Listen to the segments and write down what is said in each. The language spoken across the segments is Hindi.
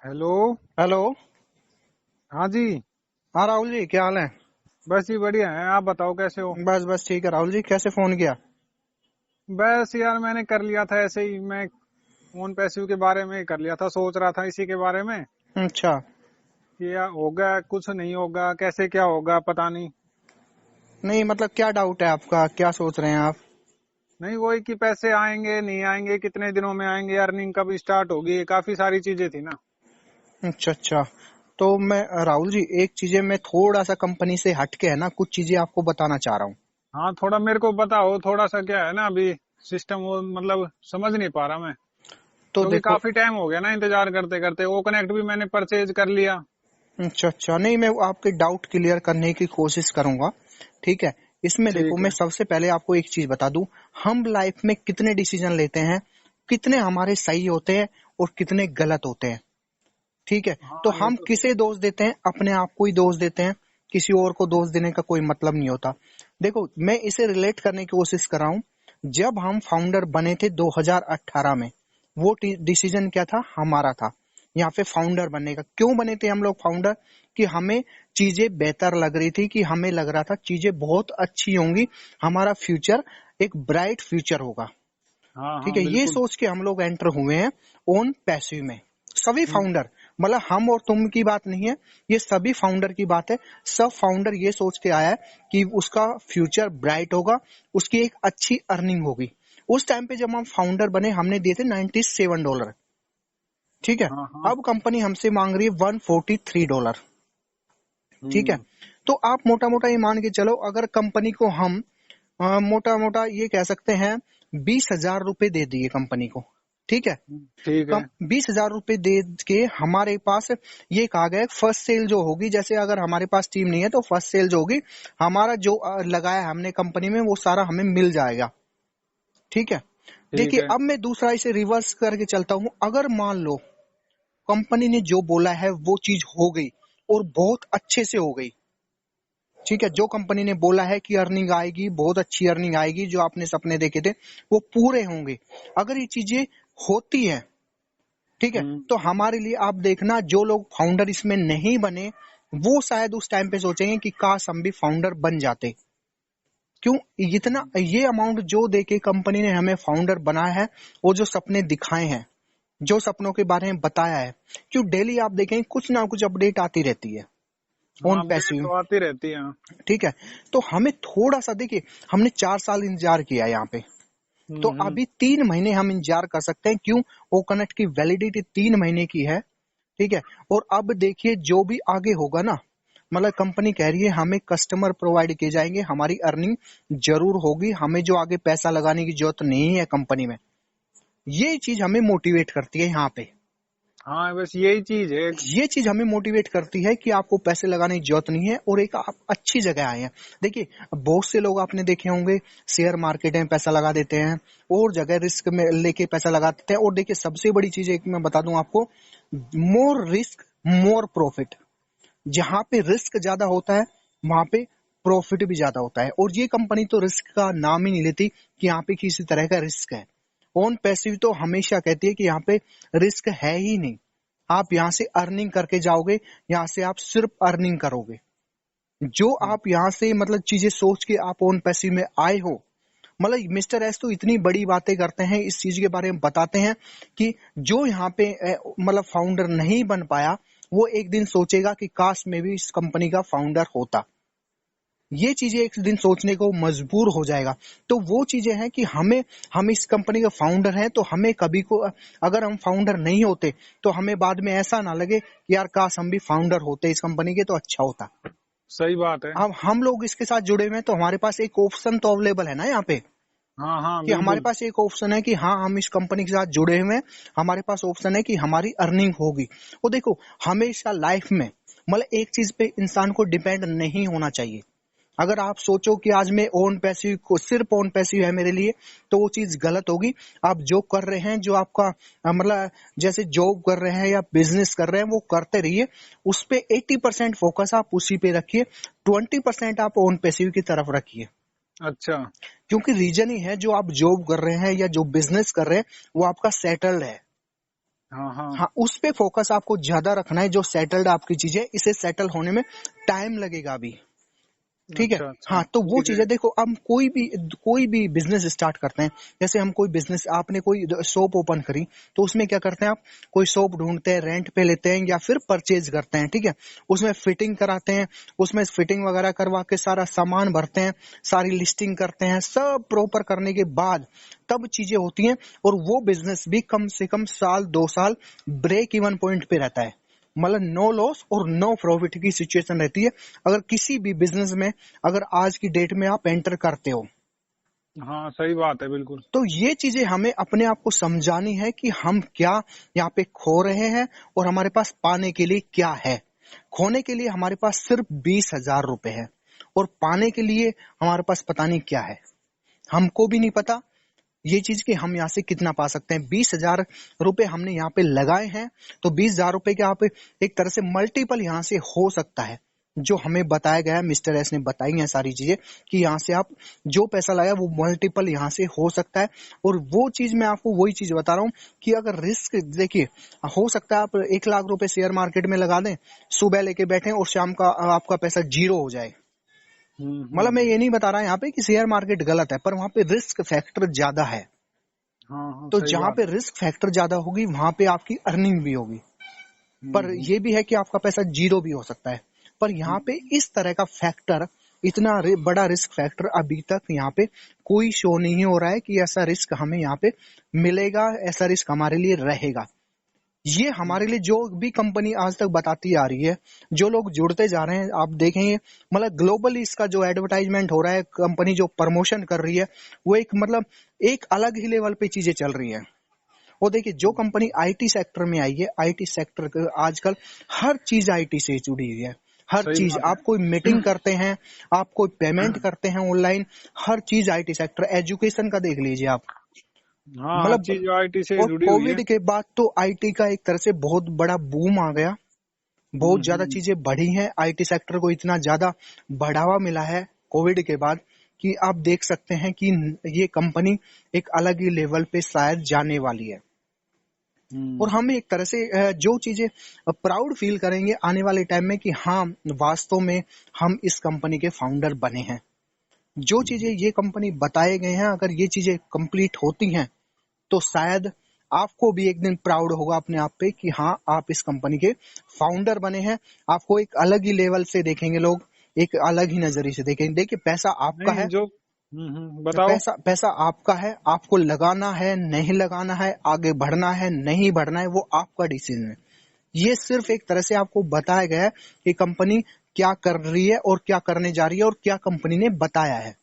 हेलो। हेलो। हाँ जी। हाँ राहुल जी, क्या हाल है? बस ही बढ़िया है, आप बताओ कैसे हो। बस बस ठीक है। राहुल जी, कैसे फोन किया? बस यार मैंने कर लिया था ऐसे ही, मैं ओन पैसिव के बारे में ही कर लिया था, सोच रहा था इसी के बारे में अच्छा। कि यार होगा कुछ नहीं होगा, कैसे क्या होगा पता नहीं। नहीं मतलब क्या डाउट है आपका, क्या सोच रहे हैं आप? नहीं वही कि पैसे आएंगे नहीं आएंगे, कितने दिनों में आएंगे, अर्निंग कब स्टार्ट होगी, काफी सारी चीजें थी ना। अच्छा अच्छा। तो मैं राहुल जी, एक चीजें मैं थोड़ा सा कंपनी से हट के है ना, कुछ चीजें आपको बताना चाह रहा हूँ। हाँ थोड़ा मेरे को बताओ, थोड़ा सा क्या है ना अभी सिस्टम वो मतलब समझ नहीं पा रहा मैं, तो क्योंकि देखो। काफी टाइम हो गया ना इंतजार करते करते। वो कनेक्ट भी मैंने परचेज कर लिया। अच्छा अच्छा, नहीं मैं आपके डाउट क्लियर करने की कोशिश करूंगा। ठीक है। इसमें देखो, ठीक मैं है। सबसे पहले आपको एक चीज बता दूं। हम लाइफ में कितने डिसीजन लेते हैं, कितने हमारे सही होते हैं और कितने गलत होते हैं। ठीक है। तो हाँ ये हम तो किसे दोष देते हैं? अपने आप को ही दोष देते हैं। किसी और को दोष देने का कोई मतलब नहीं होता। देखो, मैं इसे रिलेट करने की कोशिश कर रहा हूँ। जब हम फाउंडर बने थे 2018 में, वो डिसीजन क्या था? हमारा था यहाँ पे फाउंडर बनने का। क्यों बने थे हम लोग फाउंडर? कि हमें चीजें बेहतर लग रही थी, कि हमें लग रहा था चीजें बहुत अच्छी होंगी, हमारा फ्यूचर एक ब्राइट फ्यूचर होगा। हाँ ठीक हाँ है, ये बिल्कुल। सोच के हम लोग एंटर हुए हैं ओन पैसिव में। सभी हम्म, फाउंडर, मतलब हम और तुम की बात नहीं है, ये सभी फाउंडर की बात है। सब फाउंडर ये सोच के आया है कि उसका फ्यूचर ब्राइट होगा, उसकी एक अच्छी अर्निंग होगी। उस टाइम पे जब हम फाउंडर बने, हमने दिए थे $97। ठीक है। हाँ हाँ। अब कंपनी हमसे मांग रही है $143। ठीक है। हम्म। तो आप मोटा मोटा ये मान के चलो, अगर कंपनी को हम मोटा मोटा ये कह सकते हैं, $20,000 दे दिए कंपनी को। ठीक है। ठीक कम है। $20,000 दे के हमारे पास ये कहा गया फर्स्ट सेल जो होगी, जैसे अगर हमारे पास टीम नहीं है तो फर्स्ट सेल जो होगी, हमारा जो लगाया हमने कंपनी में, वो सारा हमें मिल जाएगा। ठीक है। ठीक देखिए, है। अब मैं दूसरा इसे रिवर्स करके चलता हूँ। अगर मान लो कंपनी ने जो बोला है वो चीज हो गई, और बहुत अच्छे से हो गई। ठीक है, जो कंपनी ने बोला है कि अर्निंग आएगी, बहुत अच्छी अर्निंग आएगी, जो आपने सपने देखे थे वो पूरे होंगे, अगर ये चीजें होती हैं, ठीक है, हम्म। तो हमारे लिए आप देखना, जो लोग फाउंडर इसमें नहीं बने, वो शायद उस टाइम पे सोचेंगे कि काश हम भी फाउंडर बन जाते। क्यों? इतना ये अमाउंट जो देके कंपनी ने हमें फाउंडर बनाया है, वो जो सपने दिखाए हैं, जो सपनों के बारे में बताया है, क्यों डेली आप देखें कुछ ना कुछ अपडेट आती रहती है हाँ ऑन अपडेट पैसिव। तो आती रहती है। ठीक है। तो हमें थोड़ा सा देखिए, हमने 4 साल इंतजार किया यहाँ पे, तो हम्म। अभी 3 महीने हम इंतजार कर सकते हैं। क्यों? वो कनेक्ट की वैलिडिटी 3 महीने की है। ठीक है। और अब देखिए, जो भी आगे होगा ना, मतलब कंपनी कह रही है हमें कस्टमर प्रोवाइड किए जाएंगे, हमारी अर्निंग जरूर होगी, हमें जो आगे पैसा लगाने की जरूरत नहीं है कंपनी में। ये चीज हमें मोटिवेट करती है यहाँ पे। हाँ बस यही चीज है। ये चीज हमें मोटिवेट करती है कि आपको पैसे लगाने की जरूरत नहीं है, और एक आप अच्छी जगह आए हैं। देखिए, बहुत से लोग आपने देखे होंगे, शेयर मार्केट में पैसा लगा देते हैं, और जगह रिस्क में लेके पैसा लगा देते हैं। और देखिए, सबसे बड़ी चीज एक मैं बता दूं आपको, मोर रिस्क मोर प्रॉफिट। जहां पे रिस्क ज्यादा होता है, वहां पे प्रॉफिट भी ज्यादा होता है। और ये कंपनी तो रिस्क का नाम ही नहीं लेती कि यहाँ पे किसी तरह का रिस्क है। ऑन पैसिव तो हमेशा कहती है कि यहाँ पे रिस्क है ही नहीं। आप यहाँ से अर्निंग करके जाओगे, यहाँ से आप सिर्फ अर्निंग करोगे। जो आप यहाँ से मतलब चीजें सोच के आप ओन पैसिव में आए हो, मतलब मिस्टर एस तो इतनी बड़ी बातें करते हैं, इस चीज के बारे में बताते हैं कि जो यहाँ पे मतलब फाउंडर नहीं बन पाया, वो एक दिन सोचेगा कि काश मैं भी इस कंपनी का फाउंडर होता। ये चीजें एक दिन सोचने को मजबूर हो जाएगा। तो वो चीजें हैं कि हम इस कंपनी का फाउंडर हैं, तो हमें कभी को, अगर हम फाउंडर नहीं होते तो हमें बाद में ऐसा ना लगे कि यार काश हम भी फाउंडर होते इस कंपनी के, तो अच्छा होता। सही बात है। अब हम लोग इसके साथ जुड़े हुए हैं, तो हमारे पास एक ऑप्शन तो अवेलेबल है ना यहाँ पे, हाँ हाँ कि हमारे बिल्कुल। पास एक ऑप्शन है कि हाँ, हम इस कंपनी के साथ जुड़े हुए हैं, हमारे पास ऑप्शन है कि हमारी अर्निंग होगी। वो देखो, हमेशा लाइफ में मतलब एक चीज पे इंसान को डिपेंड नहीं होना चाहिए। अगर आप सोचो कि आज मैं ओन पैसिव को, सिर्फ ओन पैसिव है मेरे लिए, तो वो चीज गलत होगी। आप जो कर रहे हैं, जो आपका मतलब जैसे जॉब कर रहे हैं या बिजनेस कर रहे हैं, वो करते रहिए। उस पे 80% फोकस आप उसी पे रखिए, 20% आप ओन पैसिव की तरफ रखिए। अच्छा। क्योंकि रीजन ही है, जो आप जॉब कर रहे हैं या जो बिजनेस कर रहे हैं, वो आपका सेटल्ड है। हाँ हाँ। हाँ, उस पे फोकस आपको ज्यादा रखना है। जो सेटल्ड आपकी चीजें, इसे सेटल होने में टाइम लगेगा अभी, ठीक है। अच्छा अच्छा हाँ, तो वो ठीक है। चीजें देखो, हम कोई भी बिजनेस स्टार्ट करते हैं। जैसे हम कोई बिजनेस, आपने कोई शॉप ओपन करी, तो उसमें क्या करते हैं, आप कोई शॉप ढूंढते हैं, रेंट पे लेते हैं या फिर परचेज करते हैं, ठीक है। उसमें फिटिंग कराते हैं, उसमें फिटिंग वगैरह करवा के सारा सामान भरते हैं, सारी लिस्टिंग करते हैं, सब प्रॉपर करने के बाद तब चीजें होती हैं। और वो बिजनेस भी कम से कम साल 2 साल ब्रेक इवन पॉइंट पे रहता है, मतलब नो लॉस और नो प्रॉफिट की सिचुएशन रहती है, अगर किसी भी बिजनेस में, अगर आज की डेट में आप एंटर करते हो। हाँ सही बात है बिल्कुल। तो ये चीजें हमें अपने आप को समझानी है कि हम क्या यहाँ पे खो रहे हैं और हमारे पास पाने के लिए क्या है। खोने के लिए हमारे पास सिर्फ 20,000 रुपए है, और पाने के लिए हमारे पास पता नहीं क्या है, हमको भी नहीं पता ये चीज कि हम यहाँ से कितना पा सकते हैं। 20,000 रुपए हमने यहाँ पे लगाए हैं, तो 20,000 रुपए के आप एक तरह से मल्टीपल यहाँ से हो सकता है। जो हमें बताया गया है, मिस्टर एस ने बताई हैं सारी चीजें, कि यहाँ से आप जो पैसा लगाया वो मल्टीपल यहाँ से हो सकता है। और वो चीज मैं आपको वही चीज बता रहा हूँ कि अगर रिस्क देखिए, हो सकता है आप 1 लाख रुपए शेयर मार्केट में लगा दें, सुबह लेके बैठे और शाम का आपका पैसा जीरो हो जाए। मतलब मैं हम्म। ये नहीं बता रहा यहाँ पे कि शेयर मार्केट गलत है, पर वहां पे रिस्क फैक्टर ज्यादा है। हाँ हाँ तो सही जहां बात पे है। रिस्क फैक्टर ज्यादा होगी, वहां पे आपकी अर्निंग भी होगी। पर हम्म। ये भी है कि आपका पैसा जीरो भी हो सकता है। पर यहाँ पे हम्म। इस तरह का फैक्टर, इतना बड़ा रिस्क फैक्टर अभी तक यहाँ पे कोई शो नहीं हो रहा है कि ऐसा रिस्क हमें यहाँ पे मिलेगा, ऐसा रिस्क हमारे लिए रहेगा। ये हमारे लिए जो भी कंपनी आज तक बताती आ रही है, जो लोग जुड़ते जा रहे हैं, आप देखेंगे मतलब ग्लोबली इसका जो एडवर्टाइजमेंट हो रहा है, कंपनी जो प्रमोशन कर रही है, वो एक मतलब एक अलग ही लेवल पे चीजें चल रही है। वो देखिए, जो कंपनी आईटी सेक्टर में आई है, आईटी सेक्टर आजकल हर चीज आईटी से जुड़ी हुई है। हर सही चीज, बात है। आप कोई मीटिंग करते हैं, आप कोई पेमेंट करते हैं ऑनलाइन, हर चीज आईटी सेक्टर। एजुकेशन का देख लीजिए आप, हाँ हर मतलब। चीज आईटी से और जुड़ी हुई है। कोविड के बाद तो आईटी का एक तरह से बहुत बड़ा बूम आ गया, बहुत ज्यादा हम्म। चीजें बढ़ी हैं, आईटी सेक्टर को इतना ज्यादा बढ़ावा मिला है कोविड के बाद, कि आप देख सकते हैं कि ये कंपनी एक अलग ही लेवल पे शायद जाने वाली है। और हम्म। हम एक तरह से जो चीजें प्राउड फील करेंगे आने वाले टाइम में कि हाँ, वास्तव में हम इस कंपनी के फाउंडर बने हैं। जो चीजें ये कंपनी बताए गए हैं, अगर ये चीजें कंप्लीट होती हैं, तो शायद आपको भी एक दिन प्राउड होगा अपने आप पे कि हाँ, आप इस कंपनी के फाउंडर बने हैं। आपको एक अलग ही लेवल से देखेंगे लोग, एक अलग ही नजरिए से देखेंगे। देखिए, पैसा आपका नहीं है, जो बताओ। पैसा पैसा आपका है, आपको लगाना है नहीं लगाना है, आगे बढ़ना है नहीं बढ़ना है, वो आपका डिसीजन है। ये सिर्फ एक तरह से आपको बताया गया है कि कंपनी क्या कर रही है और क्या करने जा रही है और क्या कंपनी ने बताया है।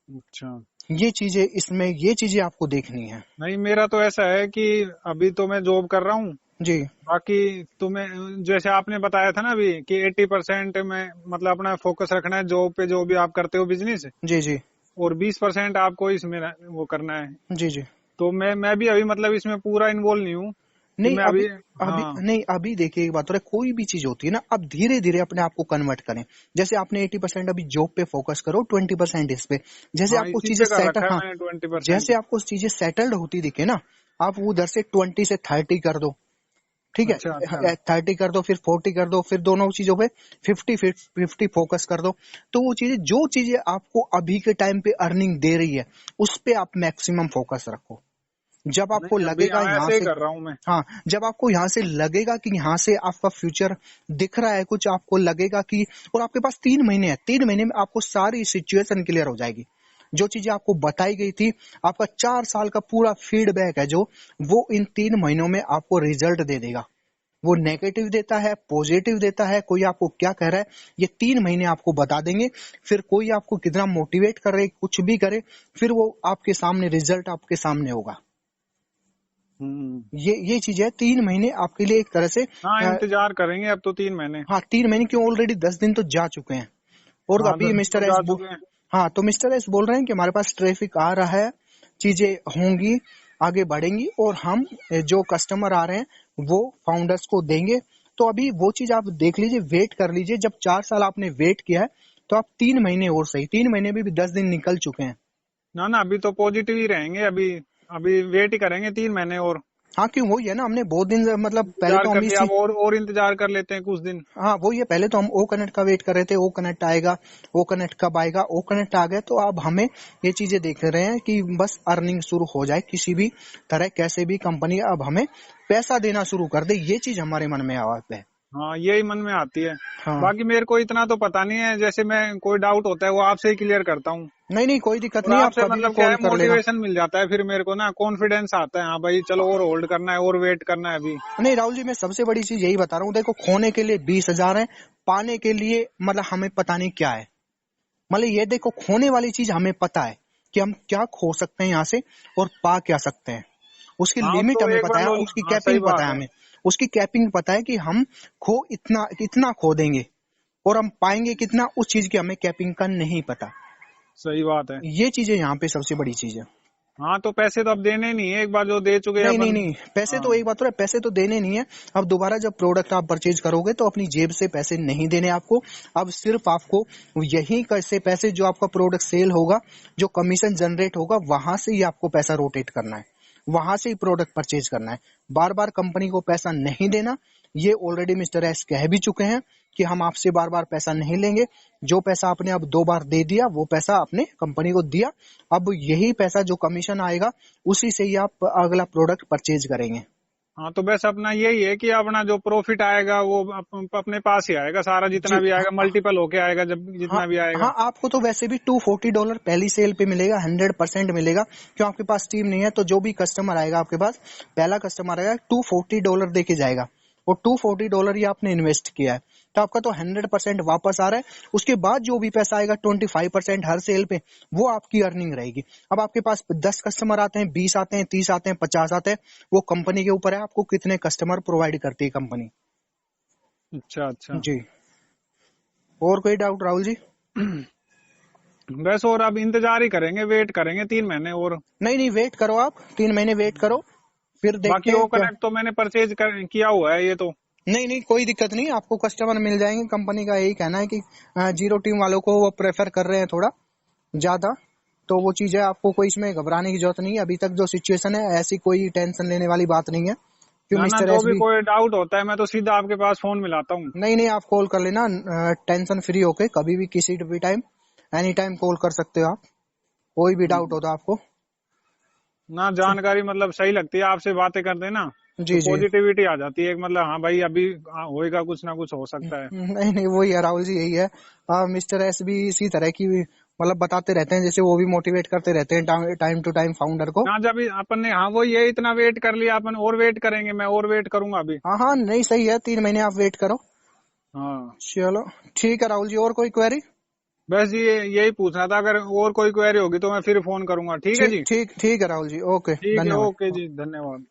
अच्छा। ये चीजें इसमें, ये चीजें आपको देखनी है। नहीं मेरा तो ऐसा है कि अभी तो मैं जॉब कर रहा हूँ। जी बाकी तुम्हें जैसे आपने बताया था ना अभी कि 80% में मतलब अपना फोकस रखना है जॉब पे, जो भी आप करते हो बिजनेस, जी जी और 20% आपको इसमें वो करना है। जी जी। तो मैं भी अभी मतलब इसमें पूरा इन्वॉल्व नहीं हूँ कि नहीं, मैं अभी अभी। अभी हाँ नहीं, अभी देखिए, एक बात हो रहा है, कोई भी चीज होती है ना, अब धीरे धीरे अपने आप को कन्वर्ट करें। जैसे आपने 80% अभी जॉब पे फोकस करो, 20% इस पे। जैसे हाँ आपको इसी चीजें पे कर सेटल, रखा है हाँ, मैंने 20%। जैसे आपको चीजें सेटल्ड होती दिखे ना, आप उधर से 20 से 30 कर दो, ठीक अच्छा अच्छा। है। 30 कर दो, फिर 40 कर दो, फिर दोनों चीजों पे 50-50 फोकस कर दो। तो वो चीजें, जो चीजें आपको अभी के टाइम पे अर्निंग दे रही है, उस पे आप मैक्सिमम फोकस रखो। जब आपको नहीं अभी लगेगा हाँ यहाँ ऐसे ही से, कर रहा हूँ मैं। हाँ, जब आपको यहाँ से लगेगा कि यहाँ से आपका फ्यूचर दिख रहा है कुछ, आपको लगेगा कि, और आपके पास 3 महीने है, 3 महीने में आपको सारी सिचुएशन क्लियर हो जाएगी। जो चीजें आपको बताई गई थी, आपका 4 साल का पूरा फीडबैक है जो, वो इन 3 महीनों में आपको रिजल्ट दे देगा। वो नेगेटिव देता है, पॉजिटिव देता है, कोई आपको क्या कह रहा है, ये 3 महीने आपको बता देंगे। फिर कोई आपको कितना मोटिवेट करे, कुछ भी करे, फिर वो आपके सामने रिजल्ट आपके सामने होगा। हम्म। ये चीज है, 3 महीने आपके लिए एक तरह से हाँ इंतजार करेंगे अब तो 3 महीने। हाँ, 3 महीने क्यों, ऑलरेडी 10 दिन तो जा चुके हैं। और हाँ अभी 10 दिन मिस्टर तो एस जा चुके हैं। हाँ, तो मिस्टर एस बोल रहे हैं कि हमारे पास ट्रैफिक आ रहा है, चीजें होंगी, आगे बढ़ेंगी, और हम जो कस्टमर आ रहे हैं वो फाउंडर्स को देंगे। तो अभी वो चीज आप देख लीजिए, वेट कर लीजिए। जब 4 साल आपने वेट किया है, तो आप 3 महीने और सही, 3 महीने में भी 10 दिन निकल चुके हैं। ना ना अभी तो पॉजिटिव ही रहेंगे अभी। अभी वेट ही करेंगे 3 महीने और। हाँ क्यों, वही है ना, हमने बहुत दिन मतलब पहले इंतजार तो कर हम लिया, इसी, अब और इंतजार कर लेते हैं कुछ दिन। हाँ वही है, पहले तो हम ओ कनेक्ट का वेट कर रहे थे, ओ कनेक्ट आएगा, ओ कनेक्ट कब आएगा, ओ कनेक्ट आ गया, तो अब हमें ये चीजें देख रहे हैं कि बस अर्निंग शुरू हो जाए किसी भी तरह, कैसे भी कंपनी अब हमें पैसा देना शुरू कर दे, ये चीज हमारे मन में आवाज है। हाँ यही मन में आती है। हाँ बाकी मेरे को इतना तो पता नहीं है, जैसे मैं कोई डाउट होता है वो आपसे ही क्लियर करता हूँ। नहीं नहीं, कोई दिक्कत और नहीं, आप आपसे कभी भी मतलब क्या कॉल है, कर लेना। मोटिवेशन मिल जाता है फिर मेरे को ना, कॉन्फिडेंस आता है, हाँ भाई चलो और होल्ड करना है और वेट करना है अभी। नहीं राहुल जी, मैं सबसे बड़ी चीज यही बता रहा हूँ, देखो खोने के लिए 20,000 है, पाने के लिए मतलब हमें पता नहीं क्या है। मतलब ये देखो, खोने वाली चीज हमें पता है कि हम क्या खो सकते हैं यहाँ से और पा क्या सकते हैं, उसकी हाँ लिमिट तो हमें एक पता बार है, लो। उसकी हाँ सही कैपिंग पता बात है है। हमें, उसकी कैपिंग पता है कि हम खो इतना इतना खो देंगे और हम पाएंगे कितना, उस चीज की हमें कैपिंग का नहीं पता। सही बात है। ये चीजें यहाँ पे सबसे बड़ी चीज है। हाँ तो पैसे तो अब देने नहीं है, एक बार जो दे चुके नहीं नहीं अपन। नहीं, पैसे हाँ। तो एक बात है, पैसे तो देने नहीं है। अब दोबारा जब प्रोडक्ट आप परचेज करोगे तो अपनी जेब से पैसे नहीं देने आपको। अब सिर्फ आपको यही कैसे पैसे, जो आपका प्रोडक्ट सेल होगा, जो कमीशन जनरेट होगा, वहां से ही आपको पैसा रोटेट करना है, वहां से ही प्रोडक्ट परचेज करना है। बार बार कंपनी को पैसा नहीं देना, ये ऑलरेडी मिस्टर एस कह भी चुके हैं कि हम आपसे बार बार पैसा नहीं लेंगे। जो पैसा आपने अब 2 बार दे दिया, वो पैसा आपने कंपनी को दिया, अब यही पैसा जो कमीशन आएगा उसी से ही आप अगला प्रोडक्ट परचेज करेंगे। हाँ तो बस अपना यही है कि अपना जो प्रॉफिट आएगा वो अपने पास ही आएगा सारा, जितना जी भी आएगा हाँ, मल्टीपल होके आएगा, जब हाँ जितना भी आएगा। हाँ, आपको तो वैसे भी $240 पहली सेल पे मिलेगा, 100% मिलेगा। क्यों, आपके पास टीम नहीं है, तो जो भी कस्टमर आएगा आपके पास, पहला कस्टमर आएगा $240 दे के जाएगा, और $240 ही आपने इन्वेस्ट किया है, तो आपका तो 100% वापस आ रहा है। उसके बाद जो भी पैसा आएगा 25% हर सेल पे, वो आपकी अर्निंग रहेगी। अब आपके पास 10 कस्टमर आते हैं, 20 आते हैं, 30 आते हैं, 50 आते हैं, वो कंपनी के ऊपर है, आपको कितने कस्टमर प्रोवाइड करती है कंपनी। अच्छा अच्छा। जी, और कोई डाउट राहुल जी? बस और अब इंतजार ही करेंगे, वेट करेंगे 3 महीने और। नहीं नहीं, वेट करो, आप 3 महीने वेट करो, फिर देखते बाकी हैं वो क्या। कनेक्ट तो मैंने परचेज किया हुआ है ये तो। नहीं नहीं, कोई दिक्कत नहीं, आपको कस्टमर मिल जाएंगे। कंपनी का यही कहना है कि जीरो टीम वालों को वो प्रेफर कर रहे हैं थोड़ा ज्यादा, तो वो चीज है, आपको कोई इसमें घबराने की जरूरत नहीं है। अभी तक जो सिचुएशन है, ऐसी कोई टेंशन लेने वाली बात नहीं है, क्यों ना ना, मिस्टर जो एस भी भी। कोई डाउट होता है मैं तो सीधा आपके पास फोन मिलाता हूँ। नहीं नहीं, आप कॉल कर लेना, टेंशन फ्री होके, कभी भी किसी भी टाइम, एनी टाइम कॉल कर सकते हो आप, कोई भी डाउट हम्म। होता है आपको। ना जानकारी मतलब सही लगती है आपसे बातें करते ना, तो जी जी, पॉजिटिविटी आ जाती है, एक मतलब हाँ भाई अभी होएगा, कुछ ना कुछ हो सकता है। नहीं नहीं, वही है राहुल जी, यही है। मिस्टर एस भी इसी तरह की मतलब बताते रहते हैं, जैसे वो भी मोटिवेट करते रहते हैं टाइम टू टाइम फाउंडर को। ना जब अपन ने, हाँ वो ये इतना वेट कर लिया, अपन और वेट करेंगे, मैं और वेट करूंगा अभी। हाँ हाँ, नहीं सही है, 3 महीने आप वेट करो। हाँ। चलो ठीक है राहुल जी, और कोई क्वेरी? बस ये यही पूछना था, अगर और कोई क्वेरी होगी तो मैं फिर फोन करूंगा, ठीक है ठीक जी। ठीक ठीक है राहुल जी, ओके, ठीक है, ओके धन्यवाद। जी, धन्यवाद।